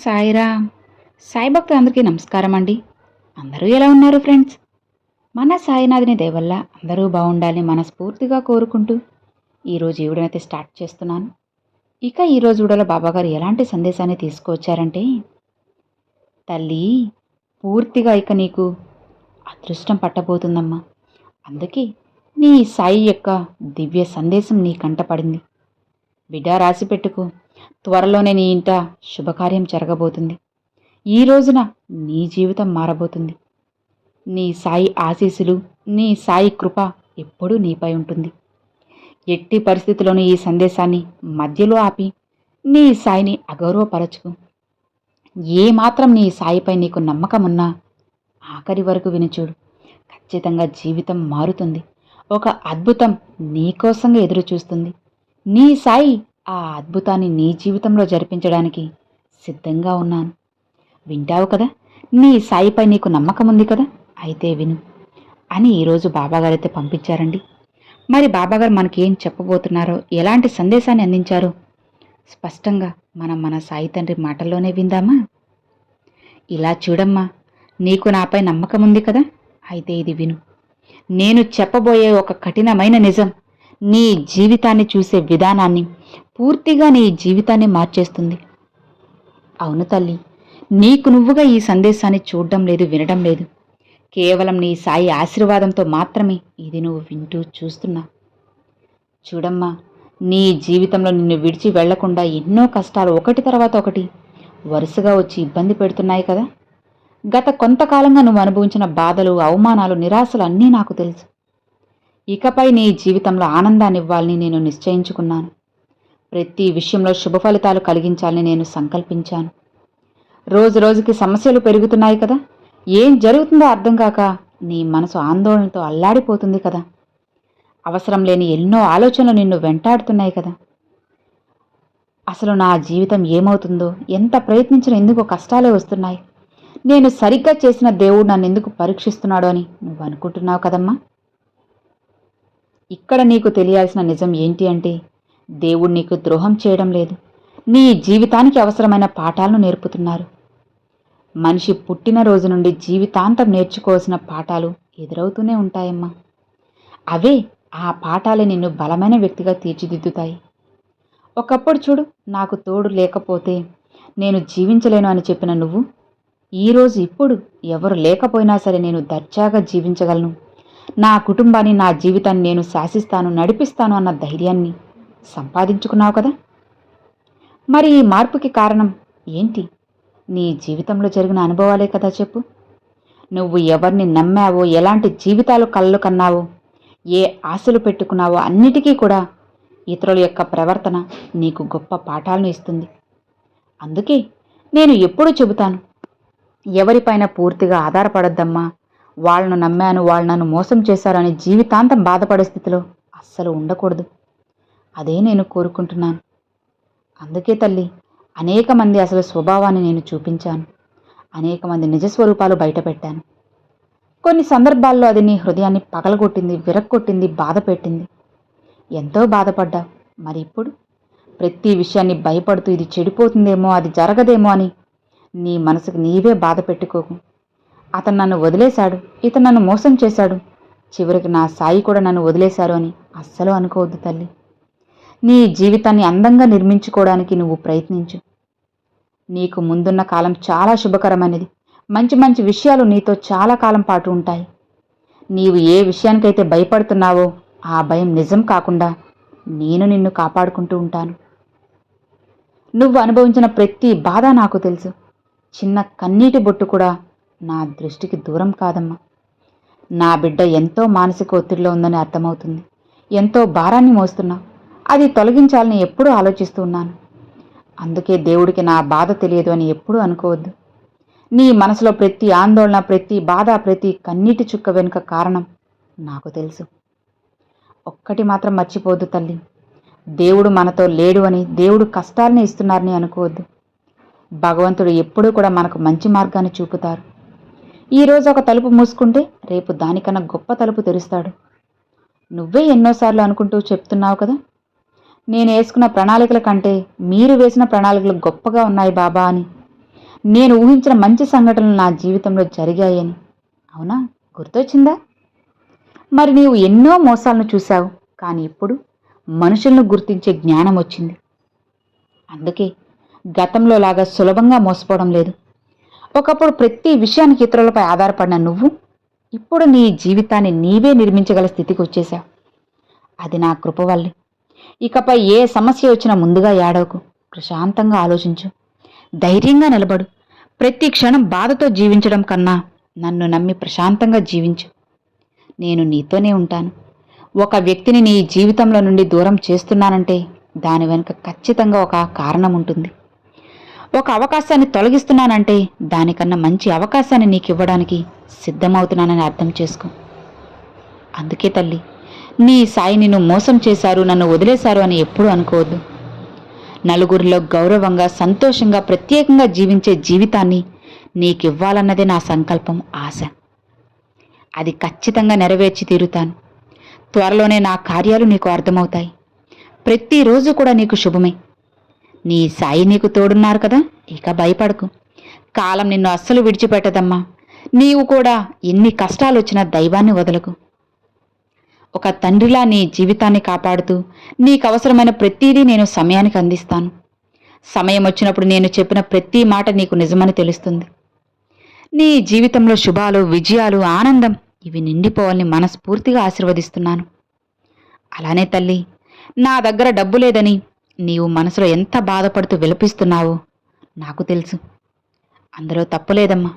సాయిరామ్. సాయి భక్తులందరికీ నమస్కారం అండి. అందరూ ఎలా ఉన్నారు ఫ్రెండ్స్? మన సాయినాథుని దయ వల్ల అందరూ బాగుండాలని మనస్ఫూర్తిగా కోరుకుంటూ ఈరోజు ఈ వీడియోనైతే స్టార్ట్ చేస్తున్నాను. ఇక ఈరోజు వీడియోలో బాబాగారు ఎలాంటి సందేశాన్ని తీసుకువచ్చారంటే, తల్లి, పూర్తిగా ఇక నీకు అదృష్టం పట్టబోతుందమ్మా. అందుకే నీ సాయి యొక్క దివ్య సందేశం నీ కంట పడింది. బిడ్డ, రాసి పెట్టుకో, త్వరలోనే నీ ఇంట శుభకార్యం జరగబోతుంది. ఈ రోజున నీ జీవితం మారబోతుంది. నీ సాయి ఆశీస్సులు, నీ సాయి కృప ఎప్పుడూ నీపై ఉంటుంది. ఎట్టి పరిస్థితుల్లోనూ ఈ సందేశాన్ని మధ్యలో ఆపి నీ సాయిని అగౌరవపరచుకు. ఏమాత్రం నీ సాయిపై నీకు నమ్మకం ఉన్నా ఆఖరి వరకు వినిచూడు. ఖచ్చితంగా జీవితం మారుతుంది. ఒక అద్భుతం నీకోసంగా ఎదురు చూస్తుంది. నీ సాయి ఆ అద్భుతాన్ని నీ జీవితంలో జరిపించడానికి సిద్ధంగా ఉన్నాను. వింటావు కదా? నీ సాయిపై నీకు నమ్మకం ఉంది కదా? అయితే విను అని ఈరోజు బాబాగారైతే పంపించారండి. మరి బాబాగారు మనకి ఏం చెప్పబోతున్నారో, ఎలాంటి సందేశాన్ని అందించారో స్పష్టంగా మనం మన సాయి తండ్రి మాటల్లోనే విందామా? ఇలా చూడమ్మా, నీకు నాపై నమ్మకం ఉంది కదా? అయితే ఇది విను. నేను చెప్పబోయే ఒక కఠినమైన నిజం నీ జీవితాన్ని చూసే విధానాన్ని, పూర్తిగా నీ జీవితాన్ని మార్చేస్తుంది. అవును తల్లి, నీకు నువ్వుగా ఈ సందేశాన్ని చూడడం లేదు, వినడం లేదు. కేవలం నీ సాయి ఆశీర్వాదంతో మాత్రమే ఇది నువ్వు వింటూ చూస్తున్నా. చూడమ్మా, నీ జీవితంలో నిన్ను విడిచి వెళ్లకుండా ఎన్నో కష్టాలు ఒకటి తర్వాత ఒకటి వరుసగా వచ్చి ఇబ్బంది పెడుతున్నాయి కదా. గత కొంతకాలంగా నువ్వు అనుభవించిన బాధలు, అవమానాలు, నిరాశలు అన్నీ నాకు తెలుసు. ఇకపై నీ జీవితంలో ఆనందాన్ని ఇవ్వాలని నేను నిశ్చయించుకున్నాను. ప్రతి విషయంలో శుభ ఫలితాలు కలిగించాలని నేను సంకల్పించాను. రోజు రోజుకి సమస్యలు పెరుగుతున్నాయి కదా. ఏం జరుగుతుందో అర్థం కాక నీ మనసు ఆందోళనతో అల్లాడిపోతుంది కదా. అవసరం లేని ఎన్నో ఆలోచనలు నిన్ను వెంటాడుతున్నాయి కదా. అసలు నా జీవితం ఏమవుతుందో, ఎంత ప్రయత్నించినా ఎందుకు కష్టాలే వస్తున్నాయి, నేను సరిగ్గా చేసిన దేవుడు నన్ను ఎందుకు పరీక్షిస్తున్నాడో అని నువ్వు అనుకుంటున్నావు కదమ్మా. ఇక్కడ నీకు తెలియాల్సిన నిజం ఏంటి అంటే, దేవుడు నీకు ద్రోహం చేయడం లేదు. నీ జీవితానికి అవసరమైన పాఠాలను నేర్పుతున్నారు. మనిషి పుట్టిన రోజు నుండి జీవితాంతం నేర్చుకోవాల్సిన పాఠాలు ఎదురవుతూనే ఉంటాయమ్మా. అవే, ఆ పాఠాలే నిన్ను బలమైన వ్యక్తిగా తీర్చిదిద్దుతాయి. ఒకప్పుడు చూడు, నాకు తోడు లేకపోతే నేను జీవించలేను అని చెప్పిన నువ్వు, ఈరోజు ఇప్పుడు ఎవరు లేకపోయినా సరే నేను దర్జాగా జీవించగలను, నా కుటుంబాన్ని, నా జీవితాన్ని నేను శాసిస్తాను, నడిపిస్తాను అన్న ధైర్యాన్ని సంపాదించుకున్నావు కదా. మరి ఈ మార్పుకి కారణం ఏంటి? నీ జీవితంలో జరిగిన అనుభవాలే కదా. చెప్పు. నువ్వు ఎవరిని నమ్మావో, ఎలాంటి జీవితాలు కళ్ళు కన్నావో, ఏ ఆశలు పెట్టుకున్నావో అన్నిటికీ కూడా ఇతరుల యొక్క ప్రవర్తన నీకు గొప్ప పాఠాలను ఇస్తుంది. అందుకే నేను ఎప్పుడూ చెబుతాను, ఎవరిపైన పూర్తిగా ఆధారపడొద్దమ్మా. వాళ్ళను నమ్మాను, వాళ్ళు నన్ను మోసం చేశారని జీవితాంతం బాధపడే స్థితిలో అస్సలు ఉండకూడదు. అదే నేను కోరుకుంటున్నాను. అందుకే తల్లి, అనేక మంది అసలు స్వభావాన్ని నేను చూపించాను. అనేక మంది నిజస్వరూపాలు బయటపెట్టాను. కొన్ని సందర్భాల్లో అది నీ హృదయాన్ని పగలగొట్టింది, విరక్కొట్టింది, బాధ పెట్టింది. ఎంతో బాధపడ్డావు. మరి ఇప్పుడు ప్రతి విషయాన్ని భయపడుతూ ఇది చెడిపోతుందేమో, అది జరగదేమో అని నీ మనసుకు నీవే బాధ పెట్టుకోకు. అతను నన్ను వదిలేశాడు, ఇతను నన్ను మోసం చేశాడు, చివరికి నా సాయి కూడా నన్ను వదిలేశారు అని అస్సలు అనుకోవద్దు తల్లి. నీ జీవితాన్ని అందంగా నిర్మించుకోవడానికి నువ్వు ప్రయత్నించు. నీకు ముందున్న కాలం చాలా శుభకరమైనది. మంచి మంచి విషయాలు నీతో చాలా కాలం పాటు ఉంటాయి. నీవు ఏ విషయానికైతే భయపడుతున్నావో ఆ భయం నిజం కాకుండా నేను నిన్ను కాపాడుకుంటూ ఉంటాను. నువ్వు అనుభవించిన ప్రతి బాధ నాకు తెలుసు. చిన్న కన్నీటి బొట్టు కూడా నా దృష్టికి దూరం కాదమ్మా. నా బిడ్డ ఎంతో మానసిక ఒత్తిడిలో ఉందని అర్థమవుతుంది. ఎంతో భారాన్ని మోస్తున్నావు. అది తొలగించాలని ఎప్పుడూ ఆలోచిస్తూ ఉన్నాను. అందుకే దేవుడికి నా బాధ తెలియదు అని ఎప్పుడూ అనుకోవద్దు. నీ మనసులో ప్రతి ఆందోళన, ప్రతి బాధ, ప్రతి కన్నీటి చుక్క వెనుక కారణం నాకు తెలుసు. ఒక్కటి మాత్రం మర్చిపోవద్దు తల్లి, దేవుడు మనతో లేడు అని, దేవుడు కష్టాలని ఇస్తున్నారని అనుకోవద్దు. భగవంతుడు ఎప్పుడూ కూడా మనకు మంచి మార్గాన్ని చూపుతారు. ఈరోజు ఒక తలుపు మూసుకుంటే రేపు దానికన్నా గొప్ప తలుపు తెరుస్తాడు. నువ్వే ఎన్నోసార్లు అనుకుంటూ చెప్తున్నావు కదా, నేను వేసుకున్న ప్రణాళికల కంటే మీరు వేసిన ప్రణాళికలు గొప్పగా ఉన్నాయి బాబా అని. నేను ఊహించిన మంచి సంఘటనలు నా జీవితంలో జరిగాయని. అవునా? గుర్తొచ్చిందా? మరి నీవు ఎన్నో మోసాలను చూశావు, కానీ ఇప్పుడు మనుషులను గుర్తించే జ్ఞానం వచ్చింది. అందుకే గతంలో లాగా సులభంగా మోసపోవడం లేదు. ఒకప్పుడు ప్రతి విషయానికి ఇతరులపై ఆధారపడిన నువ్వు ఇప్పుడు నీ జీవితాన్ని నీవే నిర్మించగల స్థితికి వచ్చేశావు. అది నా కృప వల్లే. ఇకపై ఏ సమస్య వచ్చినా ముందుగా ఏడవకు, ప్రశాంతంగా ఆలోచించు, ధైర్యంగా నిలబడు. ప్రతి క్షణం బాధతో జీవించడం కన్నా నన్ను నమ్మి ప్రశాంతంగా జీవించు. నేను నీతోనే ఉంటాను. ఒక వ్యక్తిని నీ జీవితంలో నుండి దూరం చేస్తున్నానంటే దాని వెనుక ఖచ్చితంగా ఒక కారణం ఉంటుంది. ఒక అవకాశాన్ని తొలగిస్తున్నానంటే దానికన్నా మంచి అవకాశాన్ని నీకు ఇవ్వడానికి సిద్ధమవుతున్నానని అర్థం చేసుకో. అందుకే తల్లి, నీ సాయి నిన్ను మోసం చేశారు, నన్ను వదిలేశారు అని ఎప్పుడూ అనుకోవద్దు. నలుగురిలో గౌరవంగా, సంతోషంగా, ప్రత్యేకంగా జీవించే జీవితాన్ని నీకివ్వాలన్నదే నా సంకల్పం, ఆశ. అది ఖచ్చితంగా నెరవేర్చి తీరుతాను. త్వరలోనే నా కార్యాలు నీకు అర్థమవుతాయి. ప్రతిరోజు కూడా నీకు శుభమే. నీ సాయి నీకు తోడున్నారు కదా, ఇక భయపడకు. కాలం నిన్ను అస్సలు విడిచిపెట్టదమ్మా. నీవు కూడా ఎన్ని కష్టాలు వచ్చినా దైవాన్ని వదలకు. ఒక తండ్రిలా నీ జీవితాన్ని కాపాడుతూ నీకు అవసరమైన ప్రతిదీ నేను సమయానికి అందిస్తాను. సమయం వచ్చినప్పుడు నేను చెప్పిన ప్రతి మాట నీకు నిజమని తెలుస్తుంది. నీ జీవితంలో శుభాలు, విజయాలు, ఆనందం ఇవి నిండిపోవాలని మనస్ఫూర్తిగా ఆశీర్వదిస్తున్నాను. అలానే తల్లి, నా దగ్గర డబ్బు లేదని నీవు మనసులో ఎంత బాధపడుతూ విలపిస్తున్నావో నాకు తెలుసు. అందులో తప్పులేదమ్మా.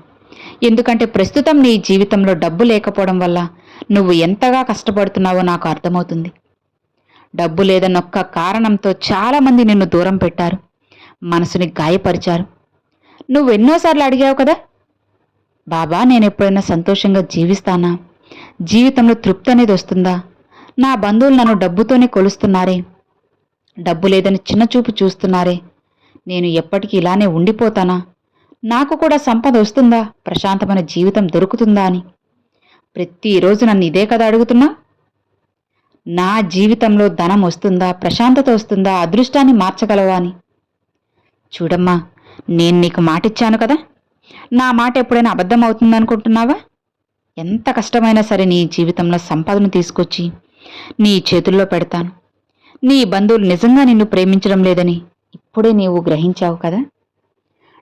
ఎందుకంటే ప్రస్తుతం నీ జీవితంలో డబ్బు లేకపోవడం వల్ల నువ్వు ఎంతగా కష్టపడుతున్నావో నాకు అర్థమవుతుంది. డబ్బు లేదన్నొక్క కారణంతో చాలామంది నిన్ను దూరం పెట్టారు, మనసుని గాయపరిచారు. నువ్వు ఎన్నోసార్లు అడిగావు కదా, బాబా నేను ఎప్పుడైనా సంతోషంగా జీవిస్తానా, జీవితంలో తృప్తి అనేది వస్తుందా, నా బంధువులు నన్ను డబ్బుతోనే కొలుస్తున్నారే, డబ్బు లేదని చిన్నచూపు చూస్తున్నారే, నేను ఎప్పటికీ ఇలానే ఉండిపోతానా, నాకు కూడా సంపద వస్తుందా, ప్రశాంతమైన జీవితం దొరుకుతుందా అని ప్రతిరోజు నన్ను ఇదే కదా అడుగుతున్నా. నా జీవితంలో ధనం వస్తుందా, ప్రశాంతత వస్తుందా, అదృష్టాన్ని మార్చగలవా అని. చూడమ్మా, నేను నీకు మాటిచ్చాను కదా, నా మాట ఎప్పుడైనా అబద్ధం అవుతుందనుకుంటున్నావా? ఎంత కష్టమైనా సరే నీ జీవితంలో సంపదను తీసుకొచ్చి నీ చేతుల్లో పెడతాను. నీ బంధువులు నిజంగా నిన్ను ప్రేమించడం లేదని ఇప్పుడే నీవు గ్రహించావు కదా.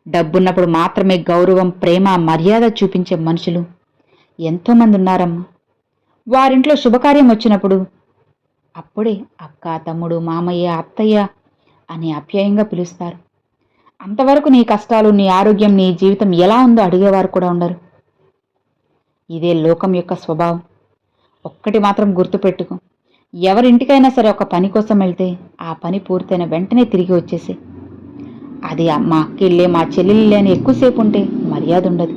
డబ్బున్నప్పుడు మాత్రమే గౌరవం, ప్రేమ, మర్యాద చూపించే మనుషులు ఎంతోమంది ఉన్నారమ్మా. వారింట్లో శుభకార్యం వచ్చినప్పుడు అప్పుడే అక్క, తమ్ముడు, మామయ్య, అత్తయ్య అని ఆప్యాయంగా పిలుస్తారు. అంతవరకు నీ కష్టాలు, నీ ఆరోగ్యం, నీ జీవితం ఎలా ఉందో అడిగేవారు కూడా ఉండరు. ఇదే లోకం యొక్క స్వభావం. ఒక్కటి మాత్రం గుర్తుపెట్టుకో, ఎవరింటికైనా సరే ఒక పని కోసం వెళ్తే ఆ పని పూర్తయిన వెంటనే తిరిగి వచ్చేసి, అది మా అక్కిళ్ళే, మా చెల్లెళ్ళే అని ఎక్కువసేపు ఉంటే మర్యాద ఉండదు.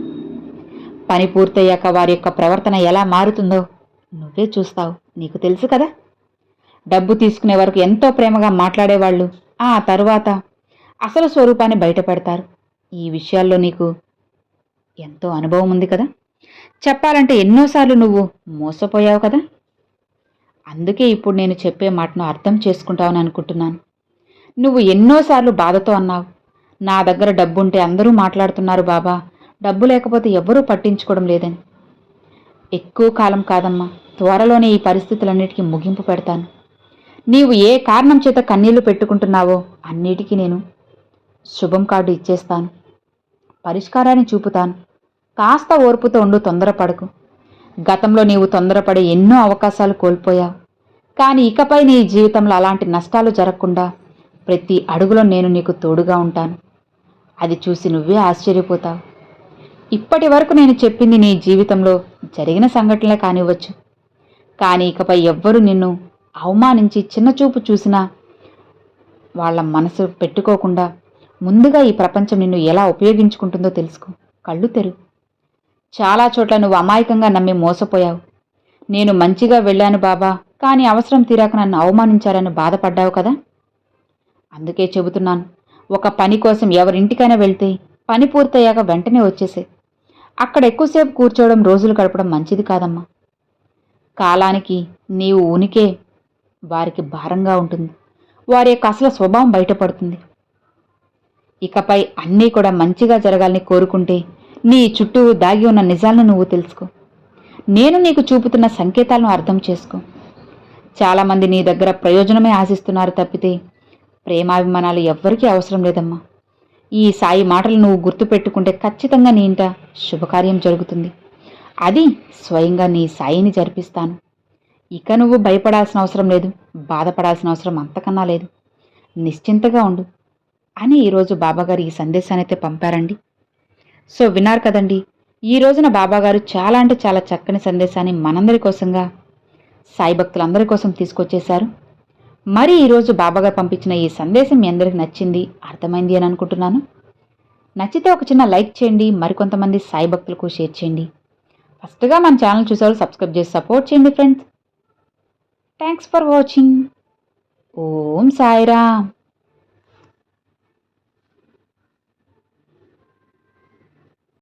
పని పూర్తయ్యాక వారి యొక్క ప్రవర్తన ఎలా మారుతుందో నువ్వే చూస్తావు, నీకు తెలుసు కదా. డబ్బు తీసుకునే వరకు ఎంతో ప్రేమగా మాట్లాడేవాళ్ళు ఆ తరువాత అసలు స్వరూపాన్ని బయటపెడతారు. ఈ విషయాల్లో నీకు ఎంతో అనుభవం ఉంది కదా. చెప్పాలంటే ఎన్నోసార్లు నువ్వు మోసపోయావు కదా. అందుకే ఇప్పుడు నేను చెప్పే మాటను అర్థం చేసుకుంటావని అనుకుంటున్నాను. నువ్వు ఎన్నోసార్లు బాధతో అన్నావు, నా దగ్గర డబ్బుంటే అందరూ మాట్లాడుతున్నారు బాబా, డబ్బు లేకపోతే ఎవ్వరూ పట్టించుకోవడం లేదని. ఎక్కువ కాలం కాదమ్మా, త్వరలోనే ఈ పరిస్థితులన్నిటికీ ముగింపు పెడతాను. నీవు ఏ కారణం చేత కన్నీళ్లు పెట్టుకుంటున్నావో అన్నిటికీ నేను శుభం కార్డు ఇచ్చేస్తాను, పరిష్కారాన్ని చూపుతాను. కాస్త ఓర్పుతో ఉండు, తొందరపడకు. గతంలో నీవు తొందరపడే ఎన్నో అవకాశాలు కోల్పోయావు, కానీ ఇకపై నీ జీవితంలో అలాంటి నష్టాలు జరగకుండా ప్రతి అడుగులో నేను నీకు తోడుగా ఉంటాను. అది చూసి నువ్వే ఆశ్చర్యపోతావు. ఇప్పటి వరకు నేను చెప్పింది నీ జీవితంలో జరిగిన సంఘటనలే కానివ్వచ్చు, కానీ ఇకపై ఎవ్వరూ నిన్ను అవమానించి చిన్నచూపు చూసినా వాళ్ళ మనసు పెట్టుకోకుండా ముందుగా ఈ ప్రపంచం నిన్ను ఎలా ఉపయోగించుకుంటుందో తెలుసుకో. కళ్ళు తెరు. చాలా చోట్ల నువ్వు అమాయకంగా నమ్మి మోసపోయావు. నేను మంచిగా వెళ్ళాను బాబా, కానీ అవసరం తీరాక నన్ను అవమానించారని బాధపడ్డావు కదా. అందుకే చెబుతున్నాను, ఒక పని కోసం ఎవరింటికైనా వెళ్తే పని పూర్తయ్యాక వెంటనే వచ్చేసే. అక్కడ ఎక్కువసేపు కూర్చోవడం, రోజులు గడపడం మంచిది కాదమ్మా. కాలానికి నీవు ఉనికే వారికి భారంగా ఉంటుంది. వారి యొక్క అసలు స్వభావం బయటపడుతుంది. ఇకపై అన్నీ కూడా మంచిగా జరగాలని కోరుకుంటే నీ చుట్టూ దాగి ఉన్న నిజాలను నువ్వు తెలుసుకో. నేను నీకు చూపుతున్న సంకేతాలను అర్థం చేసుకో. చాలామంది నీ దగ్గర ప్రయోజనమే ఆశిస్తున్నారు తప్పితే ప్రేమాభిమానాలు ఎవ్వరికీ అవసరం లేదమ్మా. ఈ సాయి మాటలు నువ్వు గుర్తుపెట్టుకుంటే ఖచ్చితంగా నీ ఇంట శుభకార్యం జరుగుతుంది. అది స్వయంగా నీ సాయిని జరిపిస్తాను. ఇక నువ్వు భయపడాల్సిన అవసరం లేదు, బాధపడాల్సిన అవసరం అంతకన్నా లేదు. నిశ్చింతగా ఉండు అని ఈరోజు బాబాగారు ఈ సందేశాన్ని అయితే పంపారండి. సో విన్నారు కదండి, ఈ రోజున బాబాగారు చాలా అంటే చాలా చక్కని సందేశాన్ని మనందరి కోసంగా, సాయి భక్తులందరి కోసం తీసుకొచ్చేశారు. మరి ఈరోజు బాబాగారు పంపించిన ఈ సందేశం మీ అందరికి నచ్చింది, అర్థమైంది అని అనుకుంటున్నాను. నచ్చితే ఒక చిన్న లైక్ చేయండి, మరికొంతమంది సాయి భక్తులకు షేర్ చేయండి. ఫస్ట్గా మన ఛానల్ చూసేవాళ్ళు సబ్స్క్రైబ్ చేసి సపోర్ట్ చేయండి friends. Thanks for watching. Om Sairam.